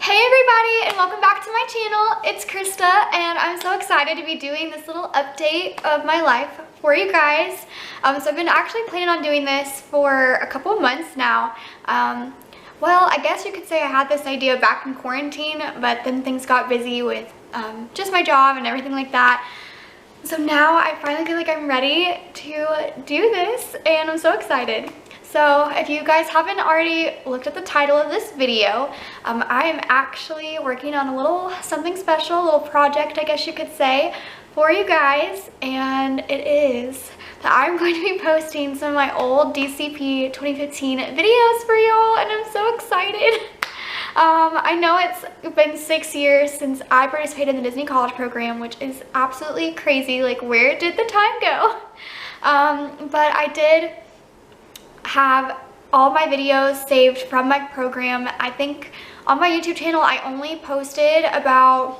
Hey everybody, and welcome back to my channel. It's Krista, and I'm so excited to be doing this little update of my life for you guys. So I've been actually planning on doing this for a couple of months now. Well, I guess you could say I had this idea back in quarantine, but then things got busy with just my job and everything like that. So now I finally feel like I'm ready to do this, and I'm so excited. So if you guys haven't already looked at the title of this video, I am actually working on a little something special, a little project I guess you could say, for you guys, and it is that I'm going to be posting some of my old DCP 2015 videos for y'all, and I'm so excited. I know it's been 6 years since I participated in the Disney College program, which is absolutely crazy. Like, where did the time go? But I did have all my videos saved from my program. I think on my YouTube channel I only posted about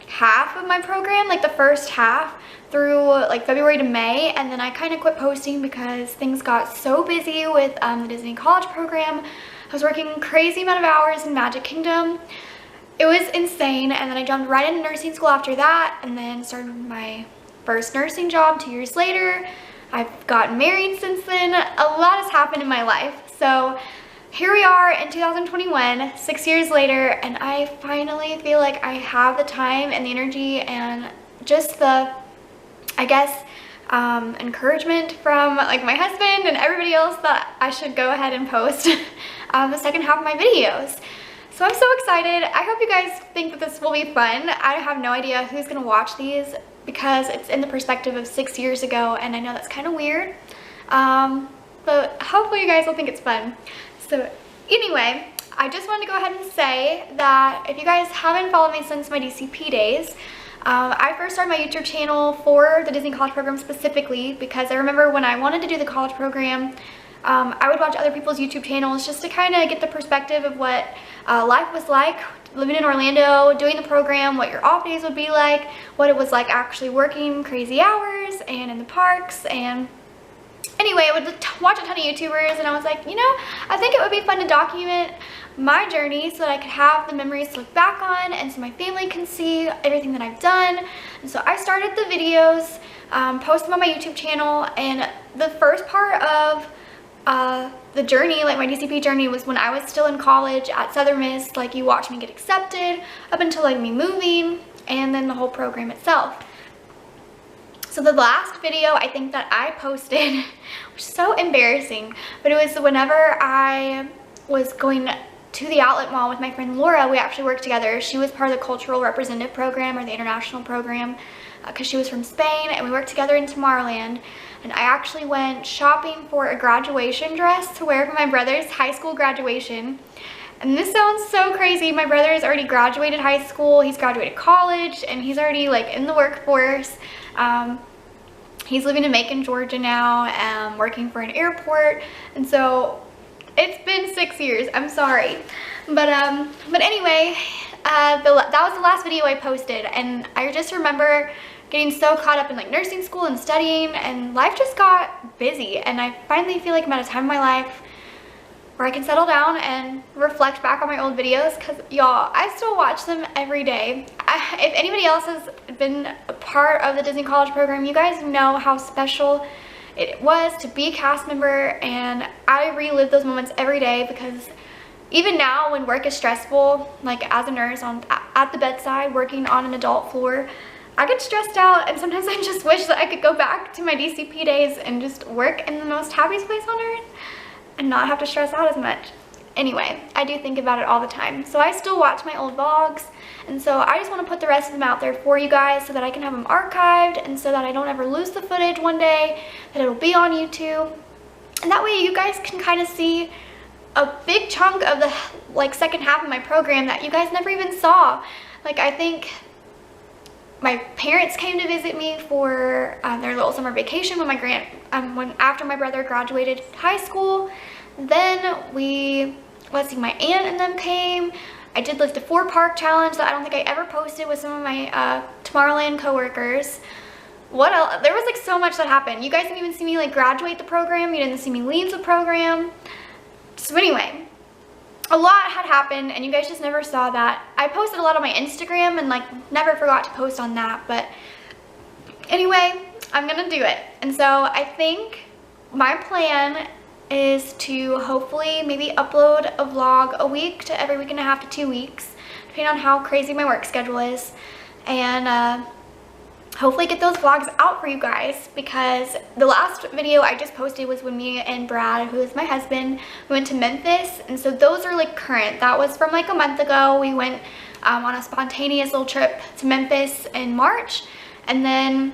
half of my program, like the first half through like February to May, and then I kind of quit posting because things got so busy with the Disney College program. I was working a crazy amount of hours in Magic Kingdom. It was insane, and then I jumped right into nursing school after that, and then started my first nursing job 2 years later. I've gotten married since then. A lot has happened in my life. So here we are in 2021, 6 years later, and I finally feel like I have the time and the energy and just the, I guess, encouragement from like my husband and everybody else that I should go ahead and post the second half of my videos. So I'm so excited. I hope you guys think that this will be fun. I have no idea who's gonna watch these because it's in the perspective of 6 years ago, and I know that's kind of weird, but hopefully you guys will think it's fun. So anyway, I just wanted to go ahead and say that if you guys haven't followed me since my DCP days, I first started my YouTube channel for the Disney College program specifically because I remember when I wanted to do the college program, I would watch other people's YouTube channels just to kind of get the perspective of what life was like living in Orlando, doing the program, what your off days would be like, what it was like actually working crazy hours and in the parks. And anyway, I would watch a ton of YouTubers, and I was like, you know, I think it would be fun to document my journey so that I could have the memories to look back on and so my family can see everything that I've done. And so I started the videos, post them on my YouTube channel, and the first part of the journey, like my DCP journey, was when I was still in college at Southern Miss. Like, you watch me get accepted up until like me moving, and then the whole program itself. So the last video I think that I posted was so embarrassing, but it was whenever I was going to the outlet mall with my friend Laura. We actually worked together. She was part of the cultural representative program, or the international program, because she was from Spain, and we worked together in Tomorrowland. And I actually went shopping for a graduation dress to wear for my brother's high school graduation. And this sounds so crazy. My brother has already graduated high school, he's graduated college, and he's already like in the workforce. He's living in Macon, Georgia now, working for an airport. And so it's been 6 years, I'm sorry. But anyway, that was the last video I posted, and I just remember getting so caught up in like nursing school and studying, and life just got busy, and I finally feel like I'm at a time in my life where I can settle down and reflect back on my old videos, because y'all, I still watch them every day. If anybody else has been a part of the Disney College program, you guys know how special it was to be a cast member, and I relive those moments every day, because even now when work is stressful, like as a nurse at the bedside working on an adult floor, I get stressed out, and sometimes I just wish that I could go back to my DCP days and just work in the most happiest place on earth and not have to stress out as much. Anyway, I do think about it all the time. So I still watch my old vlogs, and so I just want to put the rest of them out there for you guys so that I can have them archived, and so that I don't ever lose the footage one day, that it'll be on YouTube. And that way you guys can kind of see a big chunk of the like second half of my program that you guys never even saw. Like, I think my parents came to visit me for their little summer vacation when after my brother graduated high school. Then my aunt and them came. I did like the 4-park challenge that I don't think I ever posted with some of my Tomorrowland coworkers. What else? There was like so much that happened. You guys didn't even see me like graduate the program. You didn't see me leave the program. So anyway, a lot had happened and you guys just never saw that. I posted a lot on my Instagram and like never forgot to post on that, but anyway, I'm gonna do it. And so I think my plan is to hopefully maybe upload a vlog a week to every week and a half to 2 weeks, depending on how crazy my work schedule is, and hopefully get those vlogs out for you guys, because the last video I just posted was when me and Brad, who is my husband, we went to Memphis, and so those are like current. That was from like a month ago. We went on a spontaneous little trip to Memphis in March, and then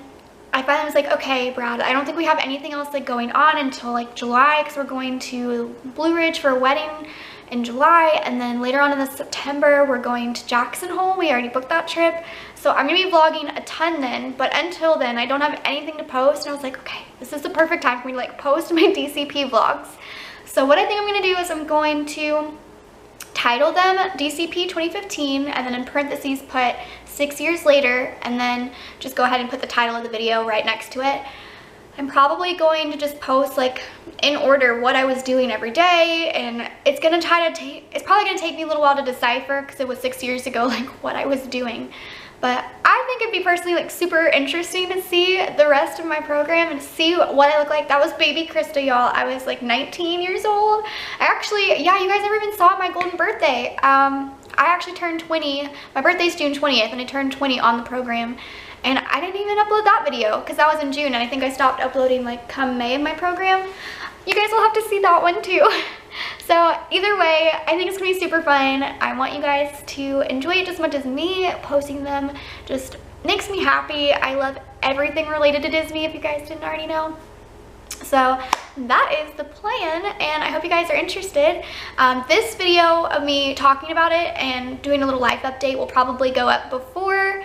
I finally was like, okay, Brad, I don't think we have anything else like going on until like July, because we're going to Blue Ridge for a wedding in July, and then later on in the September we're going to Jackson Hole. We already booked that trip, so I'm gonna be vlogging a ton then, but until then I don't have anything to post, and I was like, okay, this is the perfect time for me to like post my DCP vlogs. So what I think I'm gonna do is I'm going to title them DCP 2015 and then in parentheses put 6 years later, and then just go ahead and put the title of the video right next to it. I'm probably going to just post like in order what I was doing every day, and it's probably gonna take me a little while to decipher because it was 6 years ago like what I was doing. But I think it'd be personally like super interesting to see the rest of my program and see what I look like. That was baby Krista, y'all. I was like 19 years old. Yeah, you guys never even saw my golden birthday. I actually turned 20. My birthday's June 20th, and I turned 20 on the program. And I didn't even upload that video because that was in June, and I think I stopped uploading like come May in my program. You guys will have to see that one too. So either way, I think it's gonna be super fun. I want you guys to enjoy it just as much as me. Posting them just makes me happy. I love everything related to Disney, if you guys didn't already know. So that is the plan, and I hope you guys are interested. This video of me talking about it and doing a little life update will probably go up before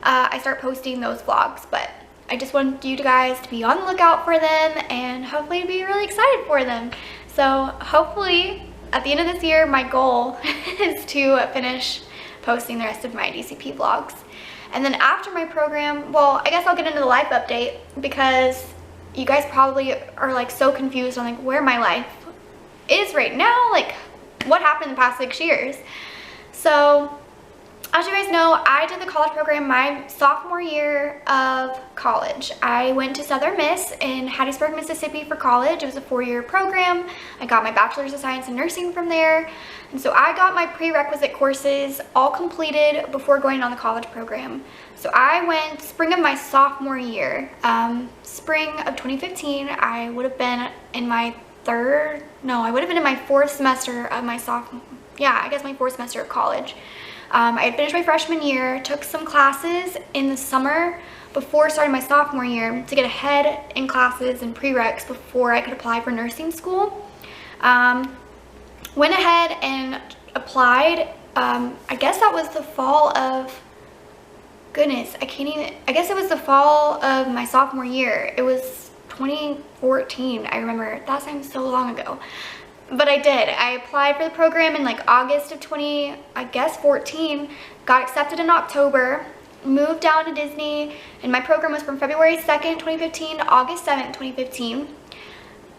I start posting those vlogs, but I just want you guys to be on the lookout for them and hopefully be really excited for them. So hopefully at the end of this year, my goal is to finish posting the rest of my DCP vlogs. And then after my program, well, I guess I'll get into the life update, because you guys probably are like so confused on like where my life is right now, like what happened in the past 6 years. So as you guys know, I did the college program my sophomore year of college. I went to Southern Miss in Hattiesburg, Mississippi for college. It was a 4-year program. I got my bachelor's of science in nursing from there. And so I got my prerequisite courses all completed before going on the college program. So I went spring of my sophomore year. Spring of 2015, I would have been in my I would have been in my 4th semester of my my 4th semester of college. I had finished my freshman year, took some classes in the summer before starting my sophomore year to get ahead in classes and prereqs before I could apply for nursing school. Went ahead and applied. I guess that was the fall of, I guess it was the fall of my sophomore year. It was 2014, I remember. That seems so long ago. But I did. I applied for the program in like August of 14, got accepted in October, moved down to Disney, and my program was from February 2nd, 2015 to August 7th, 2015.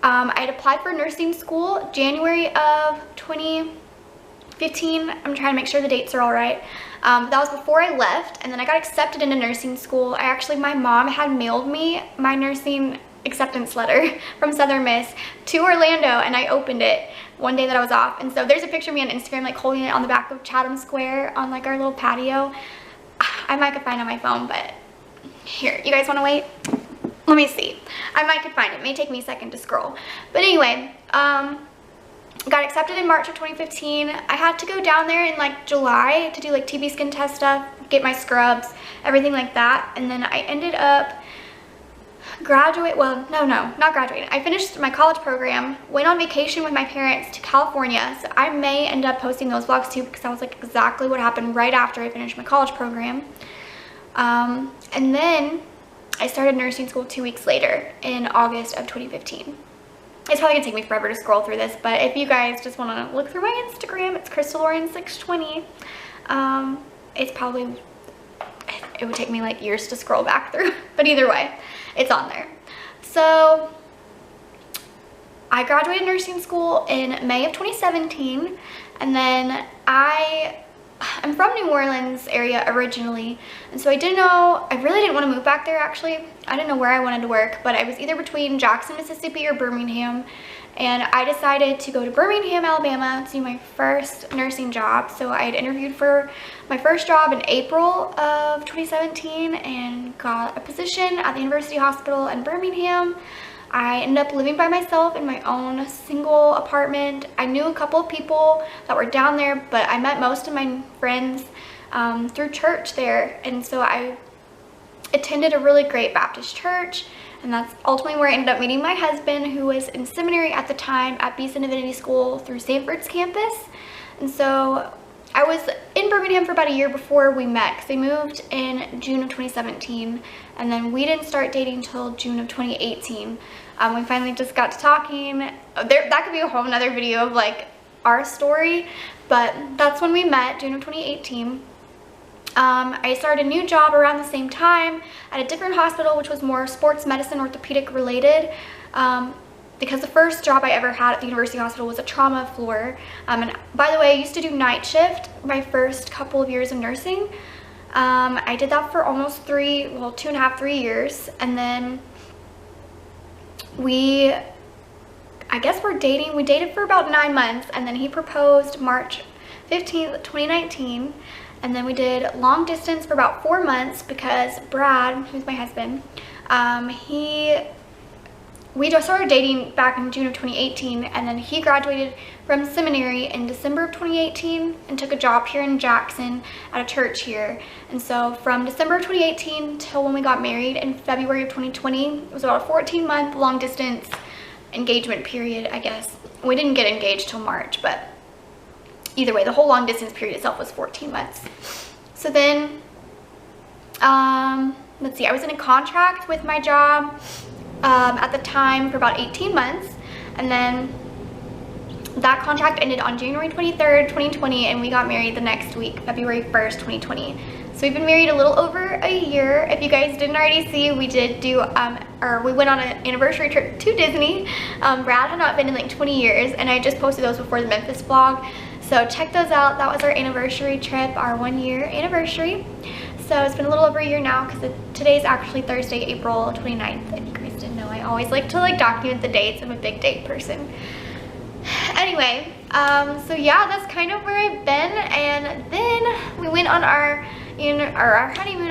I had applied for nursing school January of 2015. I'm trying to make sure the dates are all right. That was before I left, and then I got accepted into nursing school. My mom had mailed me my nursing acceptance letter from Southern Miss to Orlando, and I opened it one day that I was off. And so there's a picture of me on Instagram like holding it on the back of Chatham Square on like our little patio. I might could find it on my phone, but here, you guys want to wait? Let me see. I might could find it. It may take me a second to scroll. But anyway, got accepted in March of 2015. I had to go down there in like July to do like TB skin test stuff, get my scrubs, everything like that. And then I ended up not graduating. I finished my college program, went on vacation with my parents to California. So I may end up posting those vlogs too, because that was like exactly what happened right after I finished my college program. And then I started nursing school 2 weeks later in August of 2015. It's probably gonna take me forever to scroll through this, but if you guys just want to look through my Instagram, it's KrystalLauren620. It would take me like years to scroll back through, but either way, it's on there. So I graduated nursing school in May of 2017. And then I'm from New Orleans area originally, and so I really didn't want to move back there actually. I didn't know where I wanted to work, but I was either between Jackson, Mississippi or Birmingham, and I decided to go to Birmingham, Alabama to do my first nursing job. So I had interviewed for my first job in April of 2017 and got a position at the University Hospital in Birmingham. I ended up living by myself in my own single apartment. I knew a couple of people that were down there, but I met most of my friends through church there. And so I attended a really great Baptist church, and that's ultimately where I ended up meeting my husband, who was in seminary at the time at Beeson Divinity School through Sanford's campus. And so I was in Birmingham for about a year before we met, because they moved in June of 2017, and then we didn't start dating until June of 2018. We finally just got to talking. That could be a whole nother video of like our story, but that's when we met, June of 2018. I started a new job around the same time at a different hospital, which was more sports medicine orthopedic related, because the first job I ever had at the University Hospital was a trauma floor. And by the way, I used to do night shift my first couple of years of nursing. I did that for almost 2.5, 3 years, and then I guess we dated for about 9 months, and then he proposed March 15th, 2019. And then we did long distance for about 4 months because Brad, who's my husband, we just started dating back in June of 2018, and then he graduated from seminary in December of 2018 and took a job here in Jackson at a church here. And so from December of 2018 till when we got married in February of 2020, it was about a 14-month long distance engagement period, I guess. We didn't get engaged till March, but either way, the whole long distance period itself was 14 months. So then, let's see, I was in a contract with my job at the time for about 18 months, and then that contract ended on January 23rd, 2020, and we got married the next week, February 1st, 2020. So we've been married a little over a year. If you guys didn't already see, we did do, we went on an anniversary trip to Disney. Brad had not been in like 20 years, and I just posted those before the Memphis vlog. So check those out. That was our anniversary trip, our 1-year anniversary. So it's been a little over a year now, because today's actually Thursday, April 29th. If you guys didn't know, I always like to document the dates. I'm a big date person. Anyway, so yeah, that's kind of where I've been. And then we went on our honeymoon,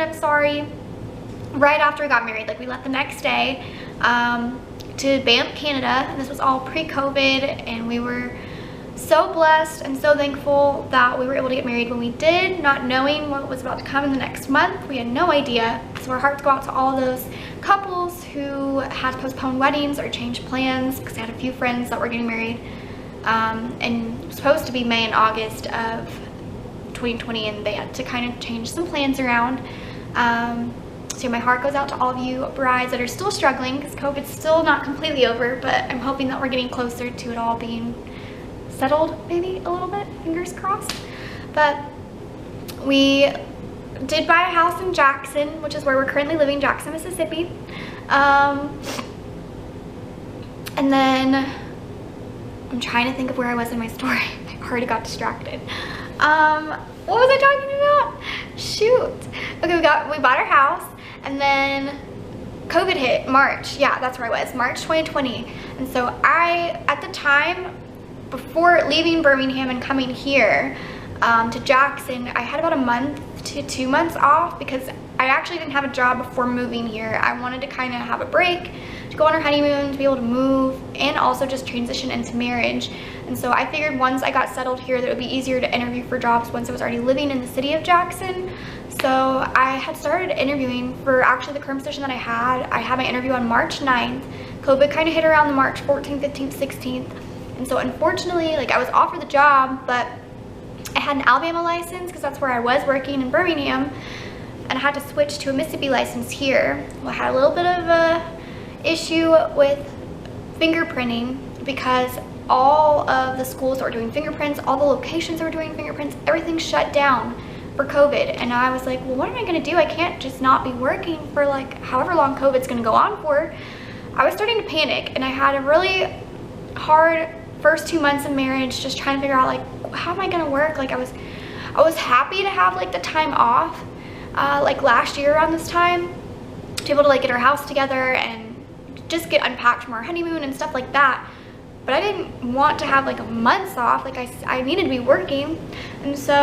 right after we got married. Like, we left the next day to Banff, Canada, and this was all pre-COVID, and we were so blessed and so thankful that we were able to get married when we did, not knowing what was about to come in the next month. We had no idea. So our hearts go out to all those couples who had to postpone weddings or change plans, because I had a few friends that were getting married, and it was supposed to be May and August of 2020, and they had to kind of change some plans around. So my heart goes out to all of you brides that are still struggling, because COVID's still not completely over, but I'm hoping that we're getting closer to it all being settled, maybe a little bit, fingers crossed. But we did buy a house in Jackson, which is where we're currently living, Jackson, Mississippi. And then I'm trying to think of where I was in my story. I already got distracted. What was I talking about? Shoot. Okay, we bought our house, and then COVID hit March. Yeah, that's where I was, March 2020. And so at the time, before leaving Birmingham and coming here to Jackson, I had about a month to 2 months off, because I actually didn't have a job before moving here. I wanted to kind of have a break, to go on our honeymoon, to be able to move, and also just transition into marriage. And so I figured once I got settled here that it would be easier to interview for jobs once I was already living in the city of Jackson. So I had started interviewing for actually the current position that I had. I had my interview on March 9th. COVID kind of hit around the March 14th, 15th, 16th. And so unfortunately, I was offered the job, but I had an Alabama license, because that's where I was working in Birmingham, and I had to switch to a Mississippi license here. Well, I had a little bit of a issue with fingerprinting, because all of the schools that were doing fingerprints, all the locations that were doing fingerprints, everything shut down for COVID. And I was like, well, what am I going to do? I can't just not be working for however long COVID's going to go on for. I was starting to panic, and I had a really hard first 2 months of marriage, just trying to figure out how am I gonna work? Like I was happy to have like the time off, like last year around this time, to be able to like get our house together and just get unpacked from our honeymoon and stuff like that. But I didn't want to have like a month off. Like I needed to be working. And so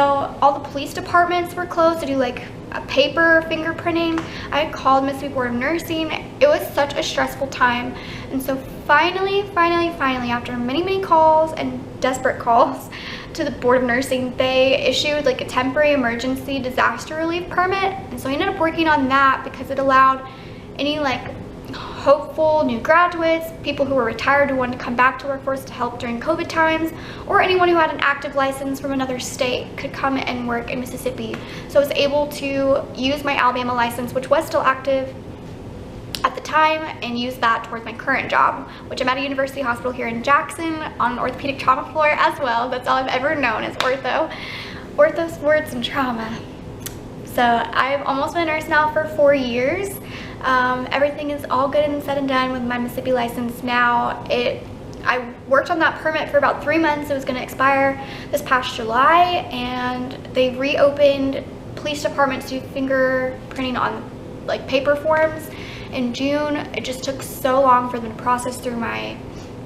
all the police departments were closed to do like a paper fingerprinting. I called Mississippi Board of Nursing. It was such a stressful time. And so finally, after many calls and desperate calls to the Board of Nursing, they issued like a temporary emergency disaster relief permit. And so I ended up working on that because it allowed any like hopeful new graduates, people who were retired who wanted to come back to workforce to help during COVID times, or anyone who had an active license from another state could come and work in Mississippi. So I was able to use my Alabama license, which was still active at the time, and use that towards my current job, which I'm at a university hospital here in Jackson on an orthopedic trauma floor as well. That's all I've ever known is ortho sports and trauma. So I've almost been a nurse now for 4 years. Everything is all good and said and done with my Mississippi license now. I worked on that permit for about 3 months. It was going to expire this past July, and they reopened police departments to do fingerprinting on like paper forms in June. It just took so long for them to process through my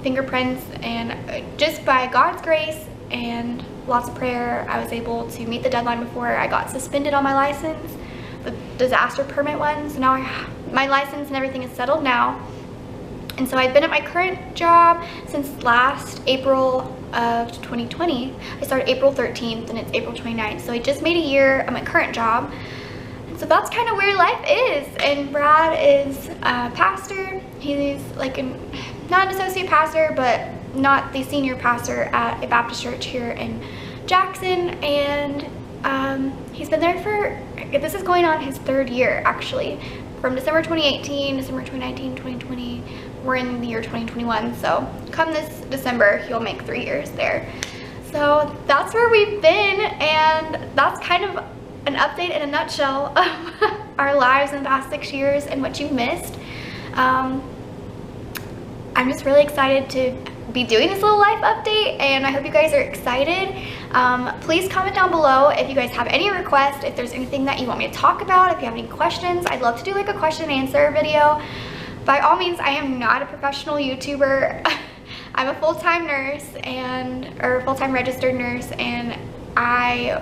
fingerprints, and just by God's grace and lots of prayer, I was able to meet the deadline before I got suspended on my license, the disaster permit one. So now my license and everything is settled now. And so I've been at my current job since last April of 2020. I started April 13th and it's April 29th. So I just made a year at my current job. And so that's kind of where life is. And Brad is a pastor. He's like not an associate pastor, but not the senior pastor at a Baptist church here in Jackson. And he's been there for, this is going on his 3rd year actually. From December 2018, December 2019, 2020, we're in the year 2021. So come this December, he'll make 3 years there. So that's where we've been, and that's kind of an update in a nutshell of our lives in the past 6 years and what you've missed. I'm just really excited to be doing this little life update, and I hope you guys are excited. Please comment down below if you guys have any requests, if there's anything that you want me to talk about, if you have any questions. I'd love to do like a question and answer video. By all means, I am not a professional YouTuber. I'm a full-time nurse or full-time registered nurse, and I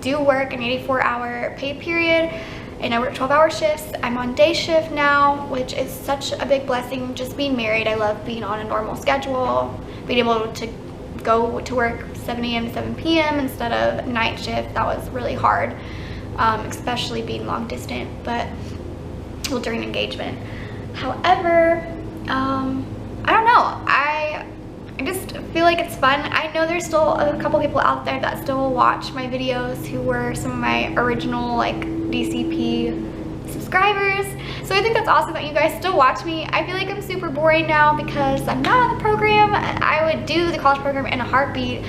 do work an 84-hour pay period, and I work 12-hour shifts. I'm on day shift now, which is such a big blessing. Just being married, I love being on a normal schedule, being able to go to work 7 a.m. to 7 p.m. instead of night shift. That was really hard, especially being long distance, well, during engagement. However, I don't know. I just feel like it's fun. I know there's still a couple people out there that still watch my videos who were some of my original like DCP subscribers. So I think that's awesome that you guys still watch me. I feel like I'm super boring now because I'm not on the program. I would do the college program in a heartbeat.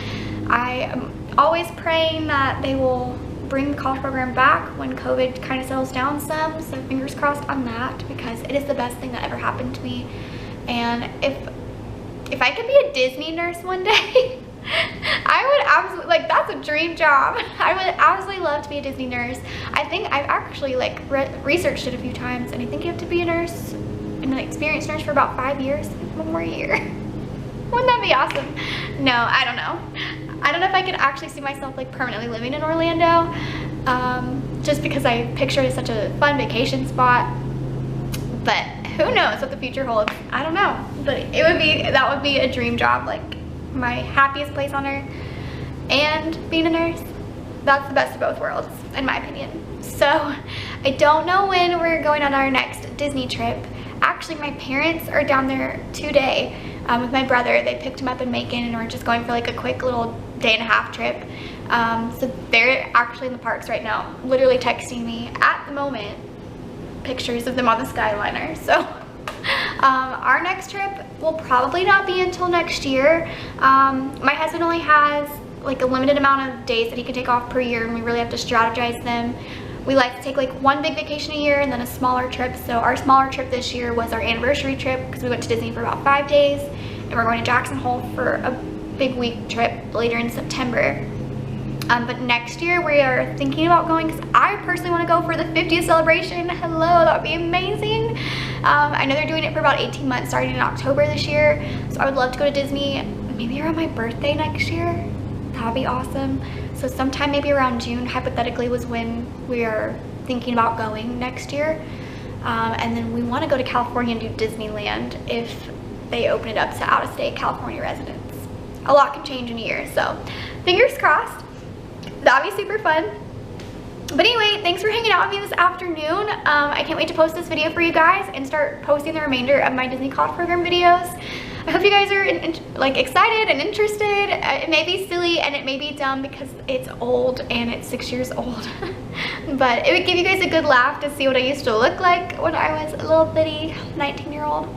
I am always praying that they will bring the college program back when COVID kind of settles down some. So fingers crossed on that, because it is the best thing that ever happened to me. And if I could be a Disney nurse one day, I would absolutely, like, that's a dream job. I would absolutely love to be a Disney nurse. I think I've actually like researched it a few times, and I think you have to be a nurse, an experienced nurse, for about 5 years. One more year. Wouldn't that be awesome? No, I don't know. I don't know if I could actually see myself like permanently living in Orlando, just because I picture it as such a fun vacation spot. But who knows what the future holds? I don't know. But that would be a dream job, like my happiest place on earth, and being a nurse. That's the best of both worlds, in my opinion. So I don't know when we're going on our next Disney trip. Actually, my parents are down there today with my brother. They picked him up in Macon, and we're just going for like a quick little day-and-a-half trip. So they're actually in the parks right now, literally texting me at the moment pictures of them on the Skyliner. So our next trip will probably not be until next year. My husband only has like a limited amount of days that he can take off per year, and we really have to strategize them. We like to take like one big vacation a year and then a smaller trip. So our smaller trip this year was our anniversary trip, because we went to Disney for about 5 days, and we're going to Jackson Hole for a big week trip later in September. But next year we are thinking about going because I personally want to go for the 50th celebration. Hello, that would be amazing. I know they're doing it for about 18 months starting in October this year. So I would love to go to Disney maybe around my birthday next year. That would be awesome. So sometime maybe around June, hypothetically, was when we are thinking about going next year. And then we want to go to California and do Disneyland if they open it up to out-of-state California residents. A lot can change in a year, so fingers crossed. That'd be super fun. But anyway, thanks for hanging out with me this afternoon. I can't wait to post this video for you guys and start posting the remainder of my Disney College Program videos. I hope you guys are like excited and interested. It may be silly and it may be dumb because it's old and it's 6 years old. But it would give you guys a good laugh to see what I used to look like when I was a little bitty 19-year-old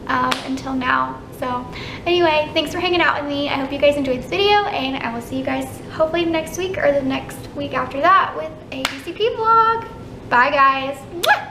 until now. So anyway, thanks for hanging out with me. I hope you guys enjoyed this video, and I will see you guys hopefully next week or the next week after that with a DCP vlog. Bye guys. Mwah!